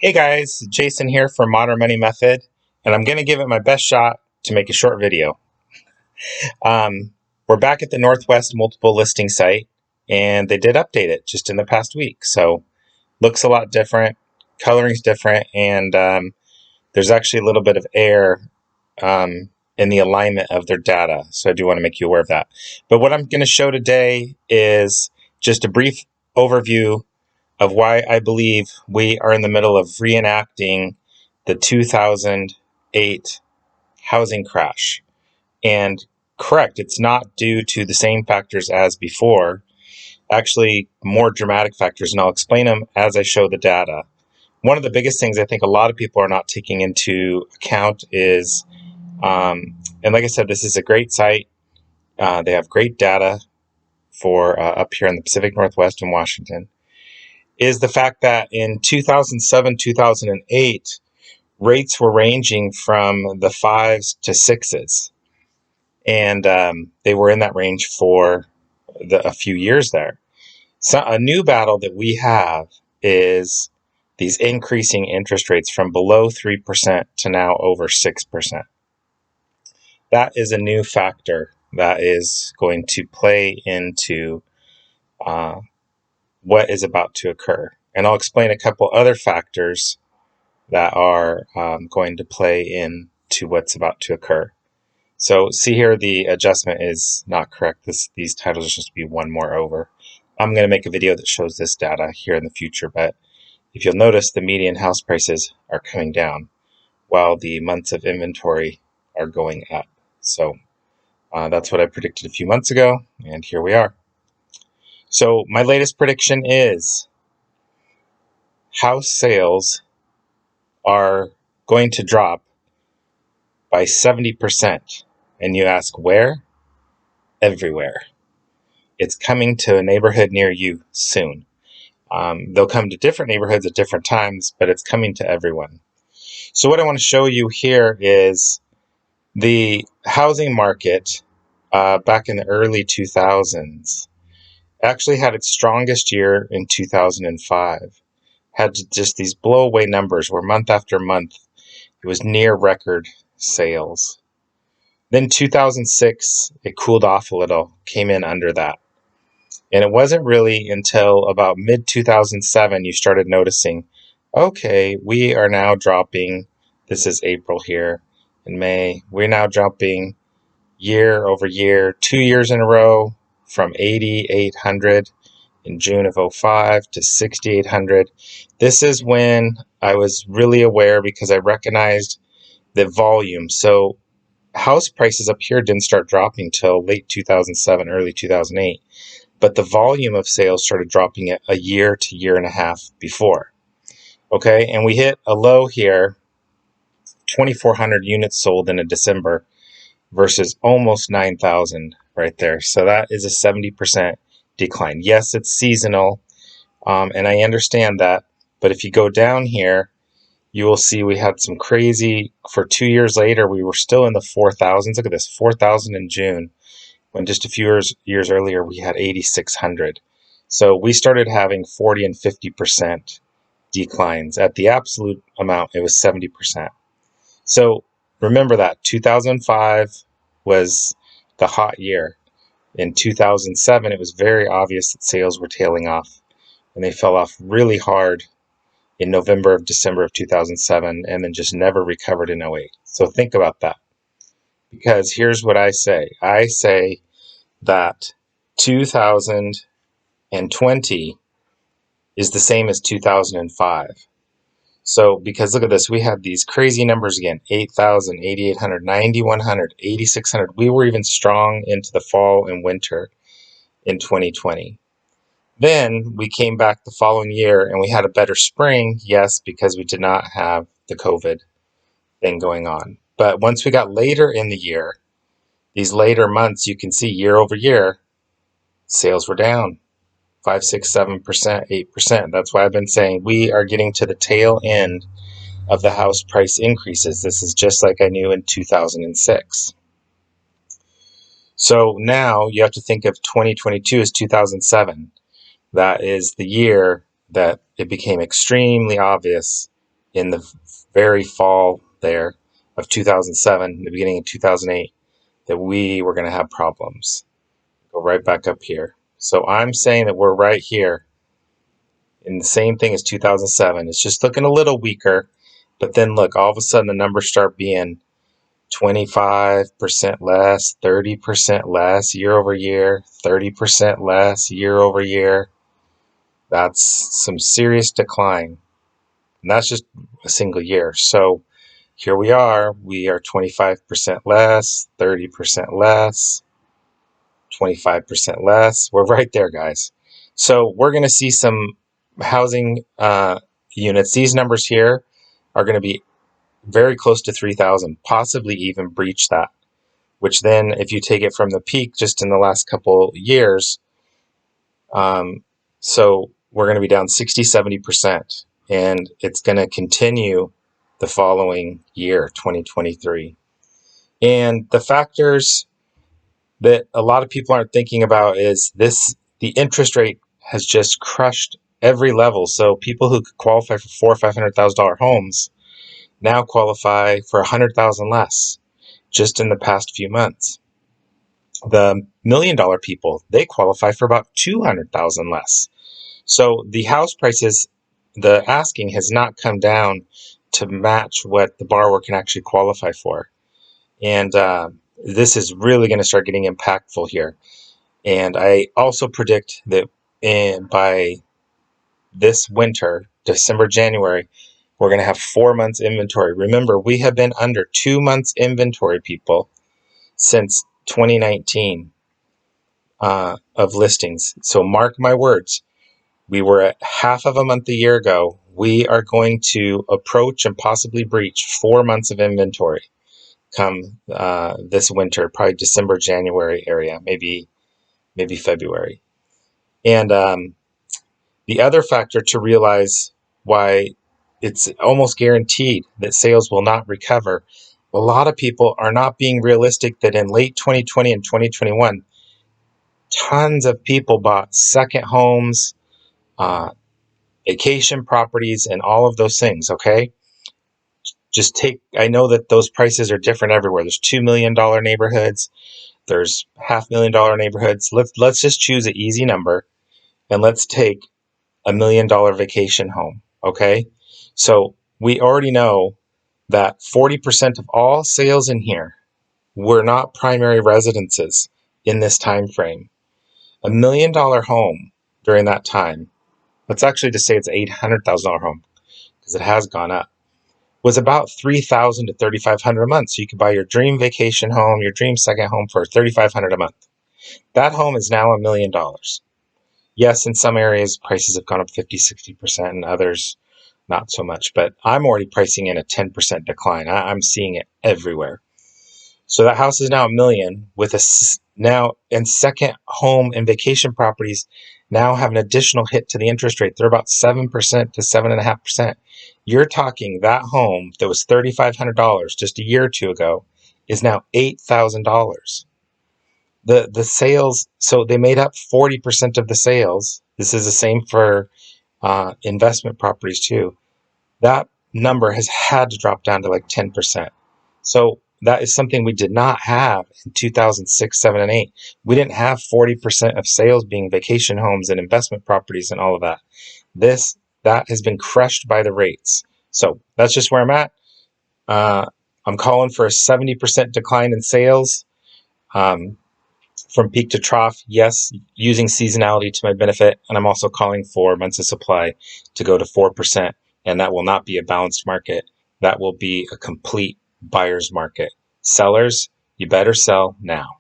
Hey guys, Jason here from Modern Money Method, and I'm going to give it my best shot to make a short video. We're back at the Northwest Multiple Listing site, and they did update it just in the past week. So looks a lot different, coloring's different, and there's actually a little bit of error in the alignment of their data. So I do want to make you aware of that. But what I'm going to show today is just a brief overview of why I believe we are in the middle of reenacting the 2008 housing crash. And correct, it's not due to the same factors as before, actually, more dramatic factors, and I'll explain them as I show the data. One of the biggest things I think a lot of people are not taking into account is, and like I said, this is a great site. They have great data for up here in the Pacific Northwest in Washington. Is the fact that in 2007, 2008, rates were ranging from the fives to sixes. And they were in that range for a few years there. So a new battle that we have is these increasing interest rates from below 3% to now over 6%. That is a new factor that is going to play into what is about to occur. And I'll explain a couple other factors that are going to play into what's about to occur. So see here, the adjustment is not correct. These titles are supposed to be one more over. I'm going to make a video that shows this data here in the future, but if you'll notice, the median house prices are coming down while the months of inventory are going up. So that's what I predicted a few months ago, and here we are. So my latest prediction is house sales are going to drop by 70%. And you ask where? Everywhere. It's coming to a neighborhood near you soon. They'll come to different neighborhoods at different times, but it's coming to everyone. So what I want to show you here is the housing market back in the early 2000s actually had its strongest year in 2005. Had just these blow away numbers where month after month it was near record sales. Then 2006, it cooled off a little, came in under that. And it wasn't really until about mid 2007 you started noticing, okay, we are now dropping. This is April here in May. We're now dropping year over year, 2 years in a row from 8,800 in June of 05 to 6,800. This is when I was really aware because I recognized the volume. So house prices up here didn't start dropping till late 2007, early 2008, but the volume of sales started dropping a year to year and a half before. Okay, and we hit a low here, 2,400 units sold in a December versus almost 9,000 right there. So that is a 70% decline. Yes, it's seasonal, and I understand that, but if you go down here, you will see we had some crazy, for 2 years later, we were still in the 4,000s. Look at this, 4,000 in June, when just a few years earlier, we had 8,600. So we started having 40 and 50% declines. At the absolute amount, it was 70%. So remember that 2005 was the hot year. In 2007, it was very obvious that sales were tailing off, and they fell off really hard in December of 2007, and then just never recovered in 08. So think about that. Because here's what I say. I say that 2020 is the same as 2005. So, because look at this, we had these crazy numbers again, 8,000, 8,800, 9,100, 8,600. We were even strong into the fall and winter in 2020. Then we came back the following year and we had a better spring, yes, because we did not have the COVID thing going on. But once we got later in the year, these later months, you can see year over year, sales were down 5, 6, 7%, 8%. That's why I've been saying we are getting to the tail end of the house price increases. This is just like I knew in 2006. So now you have to think of 2022 as 2007. That is the year that it became extremely obvious in the very fall there of 2007, the beginning of 2008, that we were going to have problems. Go right back up here. So I'm saying that we're right here in the same thing as 2007. It's just looking a little weaker, but then look, all of a sudden the numbers start being 25% less, 30% less year over year, 30% less year over year. That's some serious decline. And that's just a single year. So here we are 25% less, 30% less, 25% less. We're right there, guys. So we're going to see some housing units. These numbers here are going to be very close to 3,000, possibly even breach that, which then if you take it from the peak just in the last couple years, so we're going to be down 60-70%, and it's going to continue the following year, 2023. And the factors that a lot of people aren't thinking about is the interest rate has just crushed every level. So people who could qualify for $400,000 or $500,000 homes now qualify for $100,000 less just in the past few months. The $1 million people, they qualify for about $200,000 less. So the house prices, the asking has not come down to match what the borrower can actually qualify for. And this is really going to start getting impactful here. And I also predict that by this winter, December, January, we're going to have 4 months inventory. Remember, we have been under 2 months inventory, people, since 2019 of listings. So mark my words. We were at half of a month a year ago. We are going to approach and possibly breach 4 months of inventory come this winter, probably December, January area, maybe February. And the other factor to realize why it's almost guaranteed that sales will not recover, a lot of people are not being realistic that in late 2020 and 2021, tons of people bought second homes, vacation properties, and all of those things, okay? I know that those prices are different everywhere. There's $2 million neighborhoods. There's $500,000 neighborhoods. Let's just choose an easy number, and let's take $1 million vacation home, okay? So we already know that 40% of all sales in here were not primary residences in this time frame. $1 million home during that time, let's actually just say it's $800,000 home because it has gone up, was about $3,000 to $3,500 a month. So you could buy your dream vacation home, your dream second home for $3,500 a month. That home is now $1 million. Yes, in some areas prices have gone up 50-60%, and others not so much. But I'm already pricing in a 10% decline. I'm seeing it everywhere. So that house is now $1 million with and second home and vacation properties now have an additional hit to the interest rate. They're about 7% to 7.5%. You're talking that home that was $3,500 just a year or two ago is now $8,000. The sales, so they made up 40% of the sales. This is the same for investment properties too. That number has had to drop down to like 10%. So that is something we did not have in 2006, 7, and 8. We didn't have 40% of sales being vacation homes and investment properties and all of that. That has been crushed by the rates. So that's just where I'm at. I'm calling for a 70% decline in sales from peak to trough. Yes, using seasonality to my benefit. And I'm also calling for months of supply to go to 4%. And that will not be a balanced market. That will be a complete buyer's market. Sellers, you better sell now.